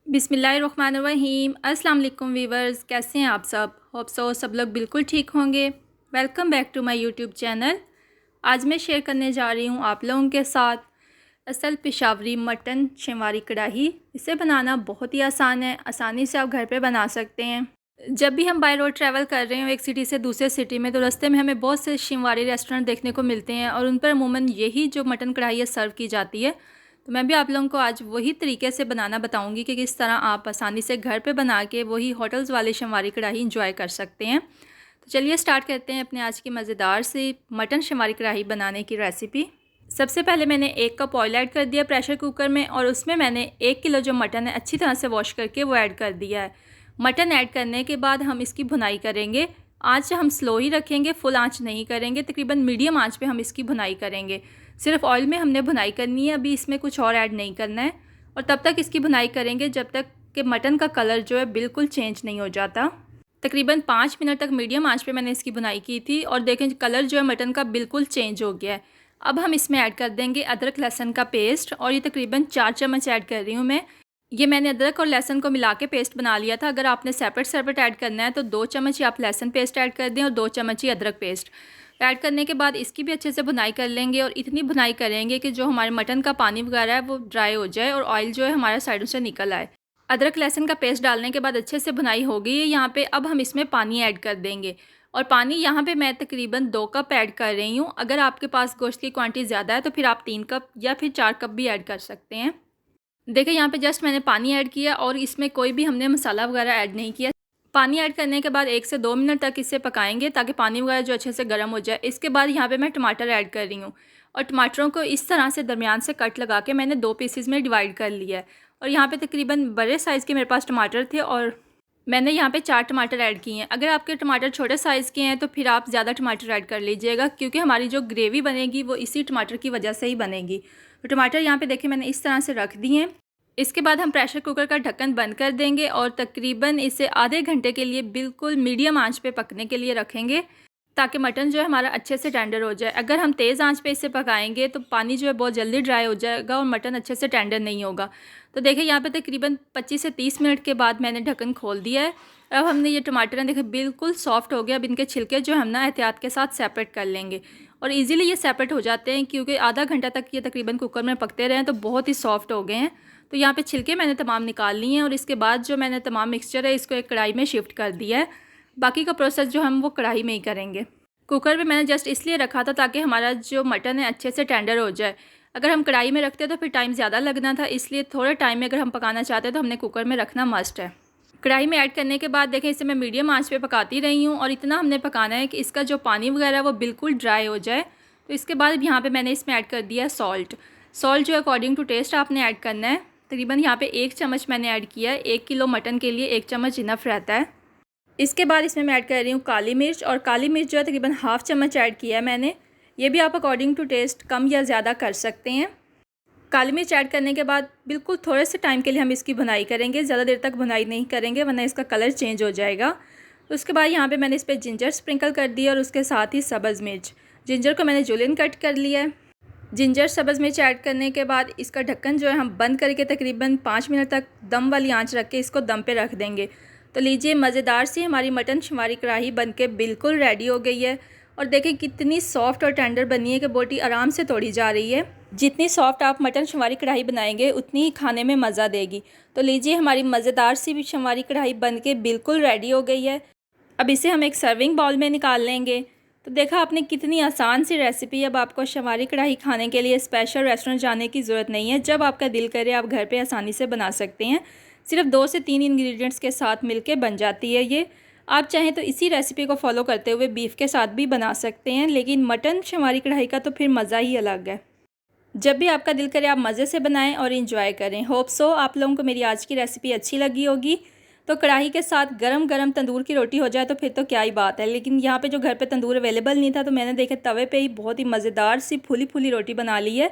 बिस्मिल्लाहिर्रहमानिर्रहीम। अस्सलाम वालेकुम वीवर्स, कैसे हैं आप होप सब लोग बिल्कुल ठीक होंगे। Welcome back to my YouTube channel. आज मैं शेयर करने जा रही हूँ आप लोगों के साथ असल पेशावरी मटन शिंवारी कढ़ाई। इसे बनाना बहुत ही आसान है, आसानी से आप घर पे बना सकते हैं। जब भी हम बाय रोड ट्रैवल कर रहे हो एक सिटी से दूसरे सिटी में, तो रास्ते में हमें बहुत से शिंवारी रेस्टोरेंट देखने को मिलते हैं और उन पर अमूमन यही जो मटन कढ़ाई है सर्व की जाती है। तो मैं भी आप लोगों को आज वही तरीके से बनाना बताऊंगी कि किस तरह आप आसानी से घर पे बना के वही होटल्स वाले शिंवारी कढ़ाई इंजॉय कर सकते हैं। तो चलिए स्टार्ट करते हैं अपने आज की मज़ेदार से मटन शिंवारी कढ़ाई बनाने की रेसिपी। सबसे पहले मैंने 1 कप ऑयल ऐड कर दिया प्रेशर कुकर में और उसमें मैंने 1 किलो जो मटन है अच्छी तरह से वॉश करके वो ऐड कर दिया है। मटन ऐड करने के बाद हम इसकी भुनाई करेंगे। आँच हम स्लो ही रखेंगे, फुल आँच नहीं करेंगे, तकरीबन मीडियम आँच पे हम इसकी भुनाई करेंगे। सिर्फ ऑयल में हमने भुनाई करनी है, अभी इसमें कुछ और ऐड नहीं करना है। और तब तक इसकी भुनाई करेंगे जब तक कि मटन का कलर जो है बिल्कुल चेंज नहीं हो जाता। तकरीबन 5 मिनट तक मीडियम आंच पे मैंने इसकी भुनाई की थी और देखें कलर जो है मटन का बिल्कुल चेंज हो गया है। अब हम इसमें ऐड कर देंगे अदरक लहसुन का पेस्ट और ये तकरीबन 4 चम्मच ऐड कर रही हूँ मैं। ये मैंने अदरक और लहसुन को मिला के पेस्ट बना लिया था। अगर आपने सेपरेट ऐड करना है तो 2 चम्मच ही आप लहसुन पेस्ट ऐड कर दें और 2 चम्मच ही अदरक पेस्ट ऐड करने के बाद इसकी भी अच्छे से भुनाई कर लेंगे और इतनी भुनाई करेंगे कि जो हमारे मटन का पानी वगैरह है वो ड्राई हो जाए और ऑयल जो है हमारे साइडों से निकल आए। अदरक लहसुन का पेस्ट डालने के बाद अच्छे से भुनाई हो गई है यहाँ पे। अब हम इसमें पानी ऐड कर देंगे और पानी यहाँ पे मैं तकरीबन 2 कप ऐड कर रही हूँ। अगर आपके पास गोश्त की क्वांटिटी ज़्यादा है तो फिर आप 3 कप या फिर 4 कप भी ऐड कर सकते हैं। देखिए यहाँ पे जस्ट मैंने पानी ऐड किया और इसमें कोई भी हमने मसाला वगैरह ऐड नहीं किया। पानी ऐड करने के बाद 1 से 2 मिनट तक इसे पकाएंगे ताकि पानी वगैरह जो अच्छे से गर्म हो जाए। इसके बाद यहाँ पे मैं टमाटर ऐड कर रही हूँ और टमाटरों को इस तरह से दरमियान से कट लगा के मैंने 2 पीसेस में डिवाइड कर लिया है। और यहाँ पे तकरीबन बड़े साइज़ के मेरे पास टमाटर थे और मैंने यहाँ पे 4 टमाटर ऐड किए हैं। अगर आपके टमाटर छोटे साइज़ के हैं तो फिर आप ज़्यादा टमाटर ऐड कर लीजिएगा, क्योंकि हमारी जो ग्रेवी बनेगी वो इसी टमाटर की वजह से ही बनेगी। तो टमाटर यहाँ पे देखिए मैंने इस तरह से रख दिए हैं। इसके बाद हम प्रेशर कुकर का ढक्कन बंद कर देंगे और तकरीबन इसे आधे घंटे के लिए बिल्कुल मीडियम आंच पे पकने के लिए रखेंगे ताकि मटन जो है हमारा अच्छे से टेंडर हो जाए। अगर हम तेज़ आंच पे इसे पकाएंगे तो पानी जो है बहुत जल्दी ड्राई हो जाएगा और मटन अच्छे से टेंडर नहीं होगा। तो देखिए यहाँ पे तकरीबन 25 से 30 मिनट के बाद मैंने ढक्कन खोल दिया है। अब हमने ये टमाटर देखे बिल्कुल सॉफ्ट हो गया। अब इनके छिलके जो हम ना एहतियात के साथ सेपरेट कर लेंगे और ईज़िली ये सेपरेट हो जाते हैं, क्योंकि आधा घंटा तक ये तकरीबन कुकर में पकते रहे तो बहुत ही सॉफ्ट हो गए हैं। तो यहाँ पे छिलके मैंने तमाम निकाल लिए हैं और इसके बाद जो मैंने तमाम मिक्सचर है इसको एक कढ़ाई में शिफ्ट कर दिया है। बाकी का प्रोसेस जो हम वो कढ़ाई में ही करेंगे। कुकर में मैंने जस्ट इसलिए रखा था ताकि हमारा जो मटन है अच्छे से टेंडर हो जाए। अगर हम कढ़ाई में रखते तो फिर टाइम ज़्यादा लगना था, इसलिए थोड़े टाइम में अगर हम पकाना चाहते तो हमने कुकर में रखना मस्ट है। कढ़ाई में ऐड करने के बाद देखें इसे मैं मीडियम आंच पे पकाती रही हूँ और इतना हमने पकाना है कि इसका जो पानी वगैरह है वो बिल्कुल ड्राई हो जाए। तो इसके बाद यहाँ पे मैंने इसमें ऐड कर दिया सॉल्ट जो अकॉर्डिंग टू टेस्ट आपने ऐड करना है। तकरीबन यहाँ पे 1 चम्मच मैंने ऐड किया है। 1 किलो मटन के लिए 1 चम्मच इनफ रहता है। इसके बाद इसमें मैं ऐड कर रही हूँ काली मिर्च और काली मिर्च जो है तकरीबन ½ चम्मच ऐड किया है मैंने। ये भी आप अकॉर्डिंग टू टेस्ट कम या ज़्यादा कर सकते हैं। काली मिर्च ऐड करने के बाद बिल्कुल थोड़े से टाइम के लिए हम इसकी भुनाई करेंगे, ज़्यादा देर तक भुनाई नहीं करेंगे वरना इसका कलर चेंज हो जाएगा। तो उसके बाद यहाँ पे मैंने इस पर जिंजर स्प्रिंकल कर दिया और उसके साथ ही सब्ज़ मिर्च। जिंजर को मैंने जुलियन कट कर लिया है। जिंजर सब्ज़ मिर्च ऐड करने के बाद इसका ढक्कन जो है हम बंद करके तकरीबन 5 मिनट तक दम वाली आंच रख के इसको दम पे रख देंगे। तो लीजिए मज़ेदार सी हमारी मटन शिंवारी कढ़ाई बन के बिल्कुल रेडी हो गई है। और देखें कितनी सॉफ्ट और टेंडर बनी है कि बोटी आराम से तोड़ी जा रही है। जितनी सॉफ्ट आप मटन शिंवारी कढ़ाई बनाएंगे उतनी ही खाने में मज़ा देगी। तो लीजिए हमारी मज़ेदार सी शिंवारी कढ़ाई बन के बिल्कुल रेडी हो गई है। अब इसे हम एक सर्विंग बाउल में निकाल लेंगे। तो देखा आपने कितनी आसान सी रेसिपी। अब आपको शिंवारी कढ़ाई खाने के लिए स्पेशल रेस्टोरेंट जाने की ज़रूरत नहीं है। जब आपका दिल करे आप घर पे आसानी से बना सकते हैं। सिर्फ 2 से 3 इंग्रेडिएंट्स के साथ मिलके बन जाती है ये। आप चाहें तो इसी रेसिपी को फॉलो करते हुए बीफ के साथ भी बना सकते हैं, लेकिन मटन शिंवारी कढ़ाई का तो फिर मज़ा ही अलग है। जब भी आपका दिल करे आप मज़े से बनाएं और इंजॉय करें। होप सो आप लोगों को मेरी आज की रेसिपी अच्छी लगी होगी। तो कढ़ाई के साथ गरम गरम तंदूर की रोटी हो जाए तो फिर तो क्या ही बात है। लेकिन यहाँ पे जो घर पे तंदूर अवेलेबल नहीं था तो मैंने देखा तवे पे ही बहुत ही मज़ेदार सी फूली फूली रोटी बना ली है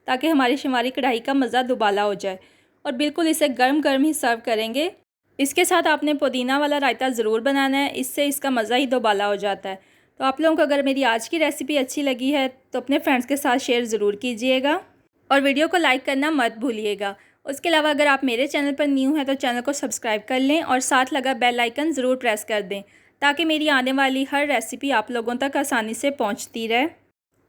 ताकि हमारी शिंवारी कढ़ाई का मज़ा दुबाला हो जाए। और बिल्कुल इसे गर्म गर्म ही सर्व करेंगे। इसके साथ आपने पुदीना वाला रायता ज़रूर बनाना है, इससे इसका मज़ा ही दुबाला हो जाता है। तो आप लोगों को अगर मेरी आज की रेसिपी अच्छी लगी है तो अपने फ्रेंड्स के साथ शेयर ज़रूर कीजिएगा और वीडियो को लाइक करना मत भूलिएगा। उसके अलावा अगर आप मेरे चैनल पर न्यू हैं तो चैनल को सब्सक्राइब कर लें और साथ लगा बेल आइकन ज़रूर प्रेस कर दें ताकि मेरी आने वाली हर रेसिपी आप लोगों तक आसानी से पहुंचती रहे।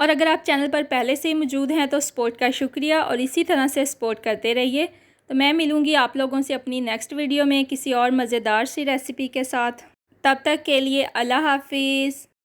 और अगर आप चैनल पर पहले से ही मौजूद हैं तो सपोर्ट का शुक्रिया और इसी तरह से सपोर्ट करते रहिए। तो मैं मिलूँगी आप लोगों से अपनी नेक्स्ट वीडियो में किसी और मज़ेदार सी रेसिपी के साथ। तब तक के लिए अल्लाह हाफिज़।